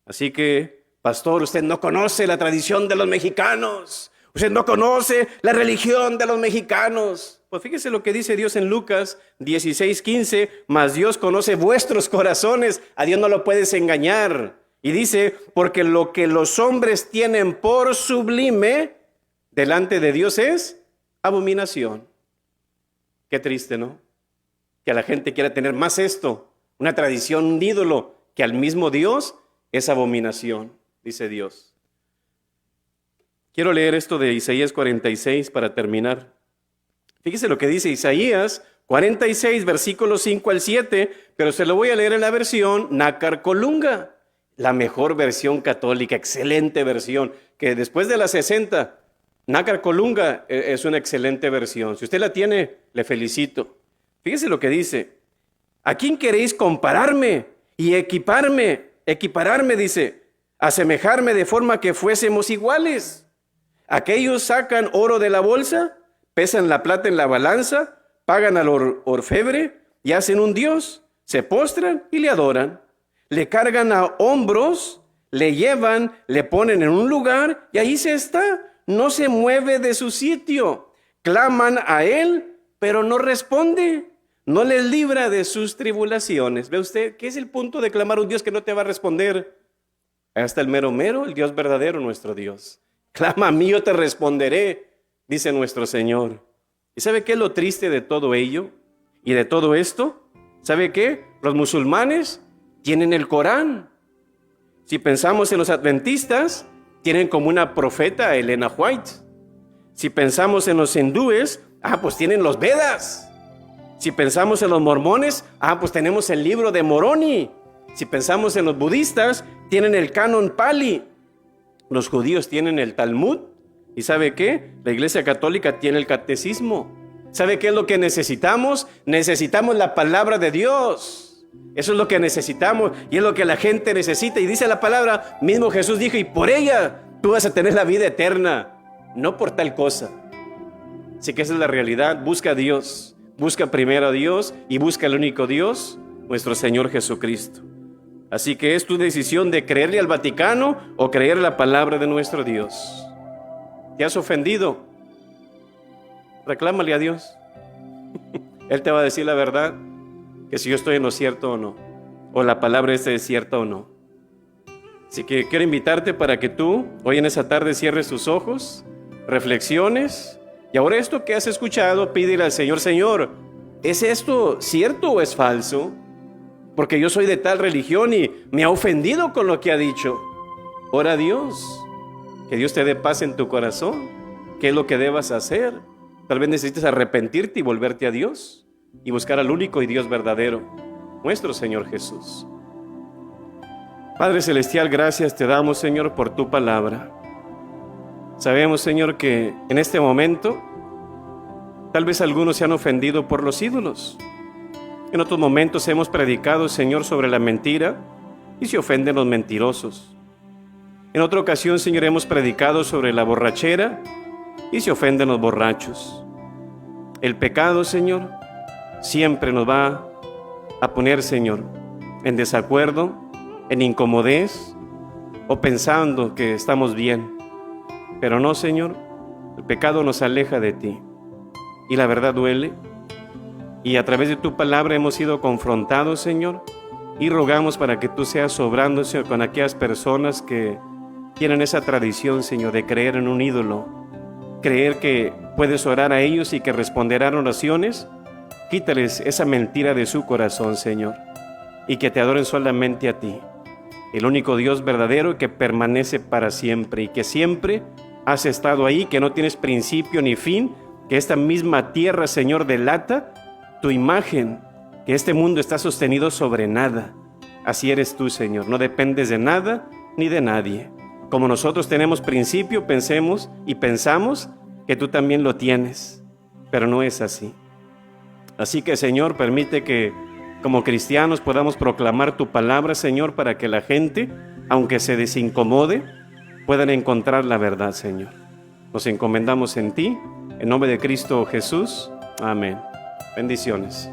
Así que, pastor, usted no conoce la tradición de los mexicanos. Usted no conoce la religión de los mexicanos. Pues fíjese lo que dice Dios en Lucas 16:15. Mas Dios conoce vuestros corazones. A Dios no lo puedes engañar. Y dice, porque lo que los hombres tienen por sublime delante de Dios es abominación. Qué triste, ¿no? Que la gente quiera tener más esto, una tradición, un ídolo, que al mismo Dios es abominación, dice Dios. Quiero leer esto de Isaías 46 para terminar. Fíjese lo que dice Isaías 46, versículos 5 al 7, pero se lo voy a leer en la versión Nácar Colunga, la mejor versión católica, excelente versión, que después de la 60, Nácar Colunga es una excelente versión. Si usted la tiene, le felicito. Fíjese lo que dice. ¿A quién queréis compararme y equipararme, dice, asemejarme de forma que fuésemos iguales? Aquellos sacan oro de la bolsa, pesan la plata en la balanza, pagan al orfebre y hacen un dios, se postran y le adoran. Le cargan a hombros, le llevan, le ponen en un lugar y ahí se está, no se mueve de su sitio. Claman a él, pero no responde, no les libra de sus tribulaciones. ¿Ve usted qué es el punto de clamar a un Dios que no te va a responder? Hasta el mero mero, el Dios verdadero, nuestro Dios. Clama a mí, yo te responderé, dice nuestro Señor. ¿Y sabe qué es lo triste de todo ello y de todo esto? ¿Sabe qué? Los musulmanes tienen el Corán. Si pensamos en los adventistas, tienen como una profeta a Elena White. Si pensamos en los hindúes, pues tienen los Vedas. Si pensamos en los mormones, pues tenemos el libro de Moroni. Si pensamos en los budistas, tienen el canon Pali. Los judíos tienen el Talmud. ¿Y sabe qué? La Iglesia Católica tiene el Catecismo. ¿Sabe qué es lo que necesitamos? Necesitamos la palabra de Dios. Eso es lo que necesitamos y es lo que la gente necesita. Y dice la palabra, mismo Jesús dijo, y por ella tú vas a tener la vida eterna, no por tal cosa. Así que esa es la realidad. Busca a Dios. Busca primero a Dios y busca al único Dios, nuestro Señor Jesucristo. Así que es tu decisión de creerle al Vaticano o creer la palabra de nuestro Dios. ¿Te has ofendido? Reclámale a Dios. Él te va a decir la verdad, que si yo estoy en lo cierto o no, o la palabra es cierta o no. Así que quiero invitarte para que tú hoy en esa tarde cierres tus ojos, reflexiones, y ahora esto que has escuchado, pídele al Señor, Señor, ¿es esto cierto o es falso? Porque yo soy de tal religión y me ha ofendido con lo que ha dicho. Ora a Dios, que Dios te dé paz en tu corazón. ¿Qué es lo que debas hacer? Tal vez necesites arrepentirte y volverte a Dios y buscar al único y Dios verdadero, nuestro Señor Jesús. Padre Celestial, gracias te damos, Señor, por tu palabra. Sabemos, Señor, que en este momento tal vez algunos se han ofendido por los ídolos. En otros momentos hemos predicado, Señor, sobre la mentira y se ofenden los mentirosos. En otra ocasión, Señor, hemos predicado sobre la borrachera y se ofenden los borrachos. El pecado, Señor, siempre nos va a poner, Señor, en desacuerdo en incomodez o pensando que estamos bien. Pero no, Señor, el pecado nos aleja de ti y la verdad duele. Y a través de tu palabra hemos sido confrontados, Señor, y rogamos para que tú seas obrando, Señor, con aquellas personas que tienen esa tradición, Señor, de creer en un ídolo, creer que puedes orar a ellos y que responderán oraciones. Quítales esa mentira de su corazón, Señor, y que te adoren solamente a ti, el único Dios verdadero que permanece para siempre y que siempre has estado ahí, que no tienes principio ni fin, que esta misma tierra, Señor, delata tu imagen, que este mundo está sostenido sobre nada. Así eres tú, Señor, no dependes de nada ni de nadie. Como nosotros tenemos principio, pensemos y pensamos que tú también lo tienes, pero no es así. Así que, Señor, permite que como cristianos podamos proclamar tu palabra, Señor, para que la gente, aunque se desincomode, puedan encontrar la verdad, Señor. Nos encomendamos en ti, en nombre de Cristo Jesús. Amén. Bendiciones.